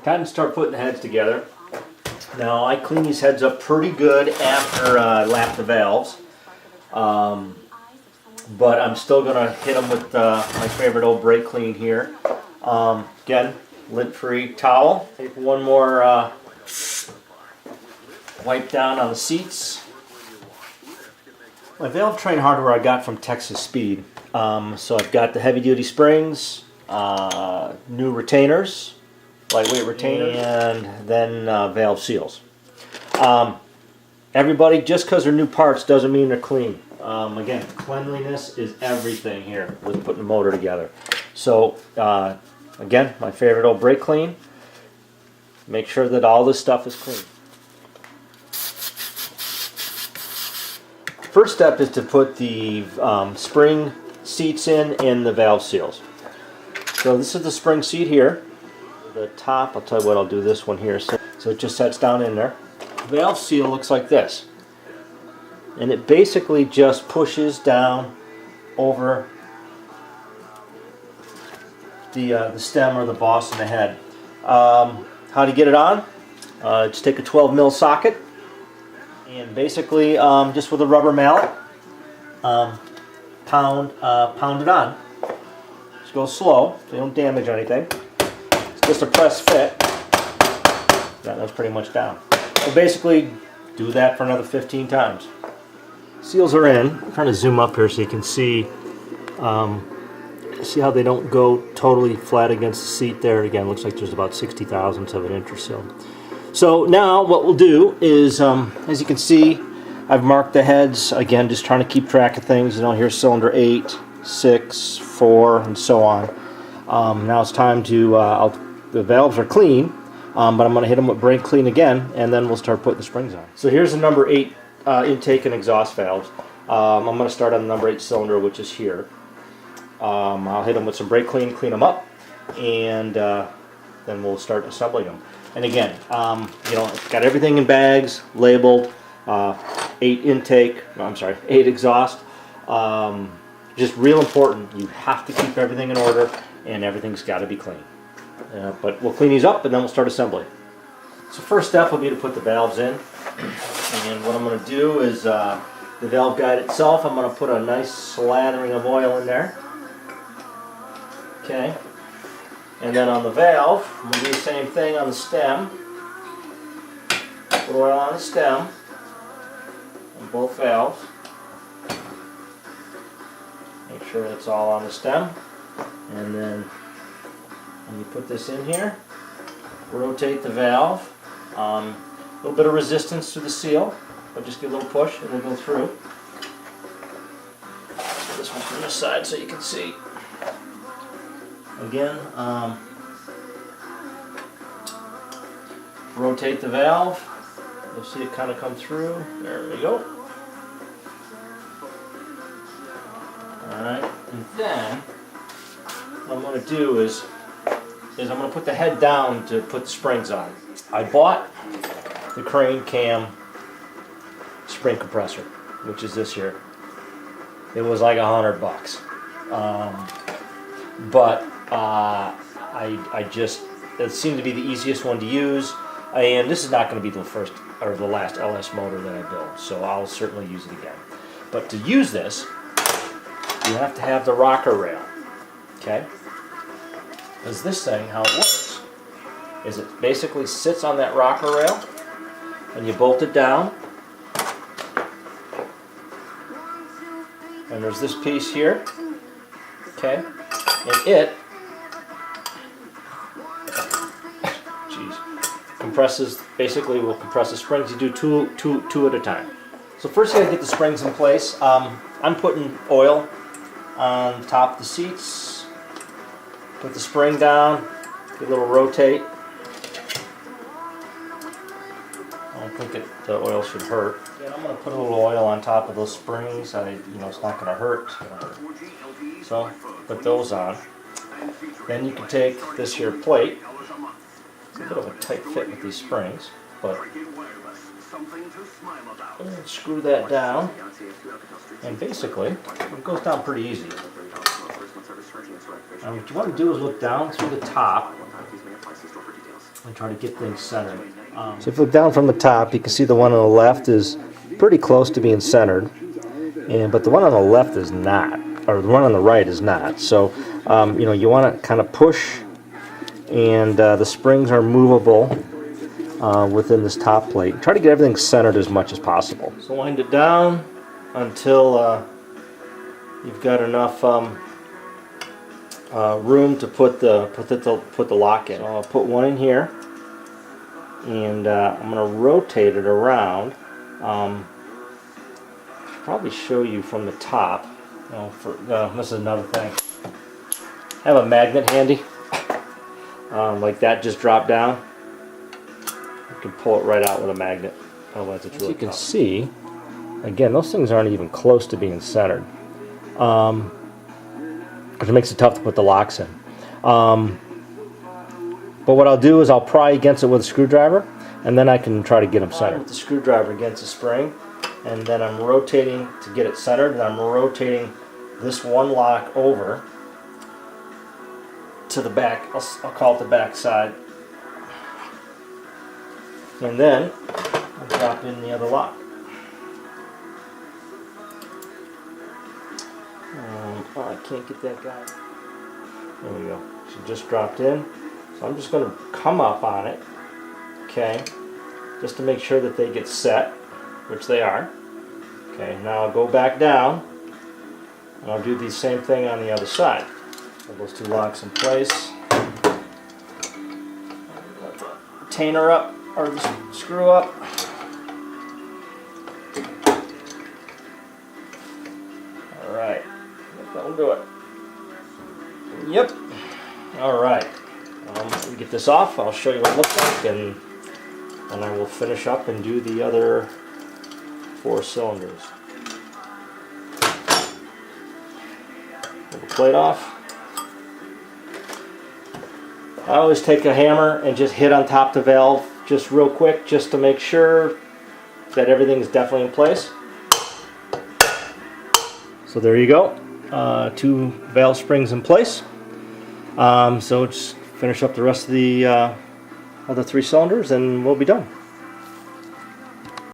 Time to start putting the heads together. Now I clean these heads up pretty good after I lap the valves. But I'm still going to hit them with my favorite old brake clean here. Again, lint-free towel. Take one more wipe down on the seats. My valve train hardware I got from Texas Speed. So I've got the heavy-duty springs, new retainers, lightweight retainers, and then valve seals. Everybody, just because they're new parts doesn't mean they're clean. Again, cleanliness is everything here with putting the motor together. So, again, my favorite old brake clean. Make sure that all this stuff is clean. First step is to put the spring seats in and the valve seals. So this is the spring seat here. The top, I'll tell you what, I'll do this one here. So it just sets down in there. The valve seal looks like this. And it basically just pushes down over the stem or the boss in the head. How to get it on? Just take a 12 mil socket and basically just with a rubber mallet pound it on. Just go slow so you don't damage anything. It's just a press fit. That's pretty much down. So basically do that for another 15 times. Seals are in. I'm trying to zoom up here so you can see how they don't go totally flat against the seat there. Again, looks like there's about 60 thousandths of an inch or so. So now what we'll do is, as you can see, I've marked the heads. Again, just trying to keep track of things. You know, here's cylinder 8, 6, 4, and so on. Now it's time to, the valves are clean, but I'm going to hit them with brake clean again, and then we'll start putting the springs on. So here's the number 8 intake and exhaust valves. I'm going to start on the number 8 cylinder, which is here. I'll hit them with some brake clean, clean them up, and then we'll start assembling them. And again, you know, it's got everything in bags, labeled, 8 intake, I'm sorry, 8 exhaust. Just real important, you have to keep everything in order, and everything's got to be clean. But we'll clean these up, and then we'll start assembly. So first step will be to put the valves in. And what I'm going to do is the valve guide itself, I'm going to put a nice slathering of oil in there. Okay. And then on the valve, I'm going to do the same thing on the stem. Put oil on the stem on both valves. Make sure it's all on the stem. And then when you put this in here, rotate the valve. A little bit of resistance to the seal, but just give a little push and it'll go through. So this one from this side so you can see. Again, rotate the valve. You'll see it kind of come through. There we go. Alright, and then what I'm going to do is I'm going to put the head down to put the springs on. I bought the Crane Cam spring compressor, which is this here. It was like $100. But I just, it seemed to be the easiest one to use, and this is not going to be the first or the last LS motor that I build, so I'll certainly use it again. But to use this, you have to have the rocker rail, okay? Because this thing, how it works, is it basically sits on that rocker rail, and you bolt it down, and there's this piece here, okay, and it compresses, basically will compress the springs. You do two at a time. So first you gotta get the springs in place. I'm putting oil on top of the seats, put the spring down, give a little rotate. I don't think the oil should hurt. And I'm going to put a little oil on top of those springs. It's not going to hurt. So put those on. Then you can take this here plate. It's a bit of a tight fit with these springs, but screw that down. And basically, it goes down pretty easy. What you want to do is look down through the top and try to get things centered. So if you look down from the top, you can see the one on the left is pretty close to being centered, but the one on the left is not, or the one on the right is not. So you know, you want to kind of push, and the springs are movable within this top plate. Try to get everything centered as much as possible. So wind it down until you've got enough room to put the lock in. So I'll put one in here, and I'm going to rotate it around. Probably show you from the top. This is another thing. I have a magnet handy, like that, just drop down. You can pull it right out with a magnet. Otherwise, it's really tough. You can see, again, those things aren't even close to being centered, which makes it tough to put the locks in. But what I'll do is I'll pry against it with a screwdriver, and then I can try to get them centered. With the screwdriver against the spring, and then I'm rotating to get it centered, and I'm rotating this one lock over to the back. I'll call it the back side, and then I'll drop in the other lock. Oh, I can't get that guy. There we go. She just dropped in. So I'm just going to come up on it, okay, just to make sure that they get set, which they are. Okay, now I'll go back down, and I'll do the same thing on the other side. Put those two locks in place. Let the retainer up, or the screw up. Alright, that'll do it. Yep. Alright. Let me get this off. I'll show you what it looks like, and I will finish up and do the other 4 cylinders. Pull the plate off. I always take a hammer and just hit on top the valve just real quick, just to make sure that everything is definitely in place. So there you go. 2 valve springs in place. So just finish up the rest of the other 3 cylinders, and we'll be done.